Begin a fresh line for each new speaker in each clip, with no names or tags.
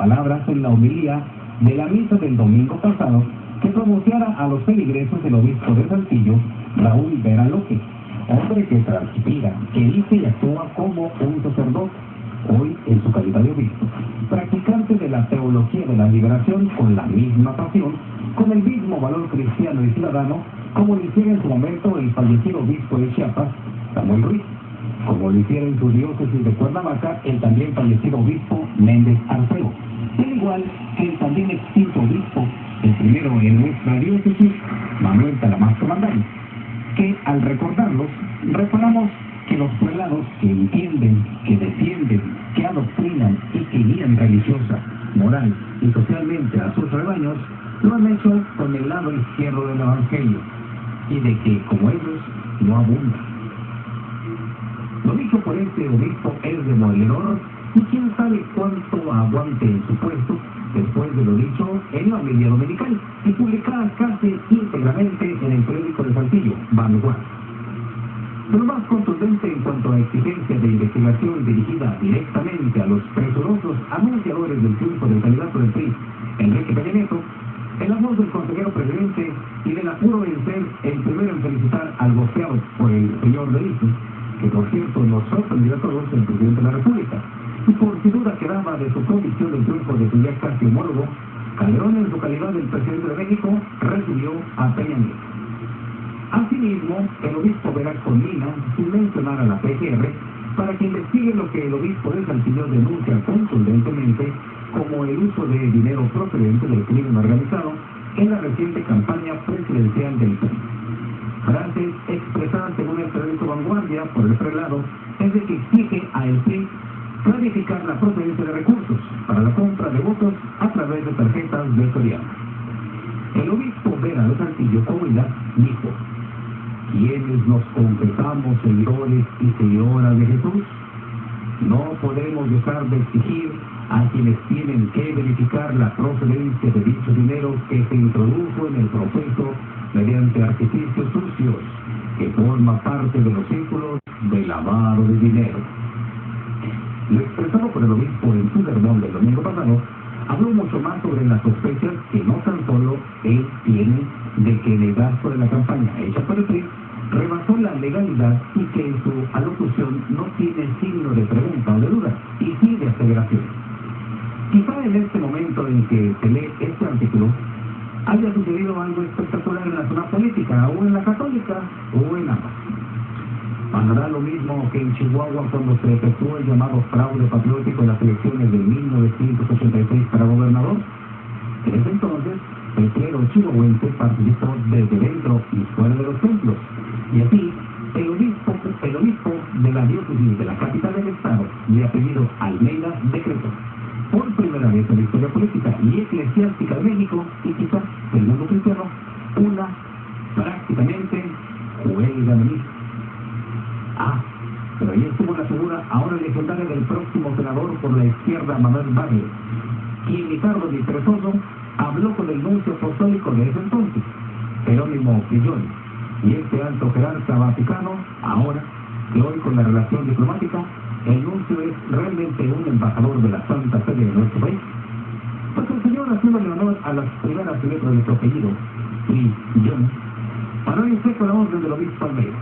palabras en la homilía de la misa del domingo pasado que pronunciara a los feligreses el obispo de Saltillo, Raúl Vera López, hombre que transpira, que dice y actúa como un sacerdote, hoy en su calidad de obispo, practicante de la teología de la liberación con la misma pasión, con el mismo valor cristiano y ciudadano, como lo hiciera en su momento el fallecido obispo de Chiapas, Samuel Ruiz, como lo hiciera en su diócesis de Cuernavaca el también fallecido obispo Méndez Arceo, al igual que el también extinto obispo, el primero en nuestra diócesis, Manuel Talamasco Mandaño, que al recordarlos, reparamos que los prelados que entienden, que defienden, que adoctrinan y que guían religiosa, moral y socialmente a sus rebaños, lo han hecho con el lado izquierdo del Evangelio, y de que, como ellos, no abundan. Lo dicho por este obispo es demoledor, y quién sabe cuánto aguante en su puesto después de lo dicho en la homilía dominical y publicada casi íntegramente en el periódico de Saltillo, Vanguardia. Lo más contundente en cuanto a exigencia de investigación dirigida directamente a los presurosos anunciadores del triunfo del candidato del PRI, Enrique Peña Nieto, en la voz del consejero presidente y del apuro en ser el primero en felicitar al boceado por el señor Delito, que por cierto nos sorprendió a todos el presidente de la República, y por si duda quedaba de su convicción del triunfo de su ya casi homólogo, Calderón, en su calidad del presidente de México, recibió a Peña Nieto. Asimismo, el obispo Vera Colina, sin mencionar a la PGR, para que investigue lo que el obispo de Saltillo denuncia contundentemente como el uso de dinero procedente del crimen organizado en la reciente campaña presidencial del PRI. Frases expresadas según el periódico Vanguardia por el prelado es de que exige a el PRI clarificar la procedencia de recursos para la compra de votos a través de tarjetas de Soriano. El obispo Vera de Saltillo, Coahuila, dijo: quienes nos confesamos seguidores y seguidoras de Jesús, no podemos dejar de exigir a quienes tienen que verificar la procedencia de dicho dinero que se introdujo en el proceso mediante artificios sucios que forma parte de los círculos de lavado de dinero. Lo expresado por el obispo en su sermón del domingo pasado habló mucho más sobre las sospechas que no tan solo él tiene de que el gasto de la campaña hecha por el PRI rebasó la legalidad y que en su alocución no tiene signo de pregunta o de duda, y sí de aseveración. Quizá en este momento en que se lee este artículo haya sucedido algo espectacular en la zona política, o en la católica, o en ambas. Pasará lo mismo que en Chihuahua cuando se efectuó el llamado fraude patriótico en las elecciones de 1986 para gobernador. En ese entonces, el clero chihuahuense participó desde dentro y fuera de los templos, y así el obispo de la diócesis de la capital del estado, de apellido Almeida, decretó por primera vez en la historia política y eclesiástica de México, y quizás del mundo cristiano, una prácticamente huelga de misa. Pero ahí estuvo la figura ahora legendaria del próximo senador por la izquierda, Manuel Barrio, quien Ricardo Di Tresoso habló con el nuncio apostólico de ese entonces, Jerónimo Pillón, y este alto jerarca vaticano, ahora que hoy con la relación diplomática, el nuncio es realmente un embajador de la Santa Sede de nuestro país. Pues el señor haciéndole honor a las primeras letras de su apellido, Pillón, paró en seco la orden del obispo Almeida.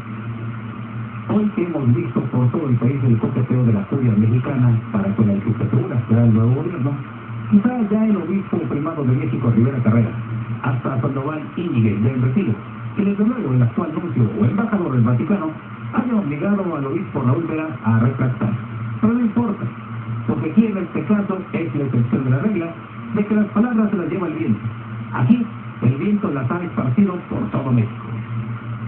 Hoy que hemos visto por todo el país el coqueteo de la curia mexicana para con la jefatura será el nuevo gobierno, quizá ya el obispo primado de México, Rivera Carrera, hasta Sandoval Íñiguez del Retiro, y desde luego el actual nuncio o embajador del Vaticano, haya obligado al obispo Raúl Vera a retractar. Pero no importa, porque aquí en este caso es la excepción de la regla de que las palabras se las lleva el viento. Aquí el viento las ha esparcido por todo México.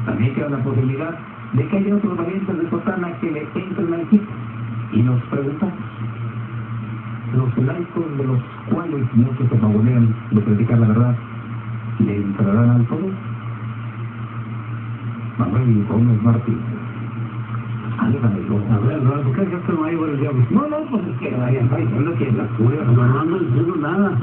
También queda la posibilidad de que haya otros valientes de Sotana que le entren al equipo. Y nos preguntamos, ¿los laicos de los cuales muchos se favorean de predicar la verdad, le entrarán al poder? Manuel Gómez Martínez.
A ver, no, ¿por qué no hay buenos diablos? No, pues es que no hay, no que la curia, no ando diciendo nada.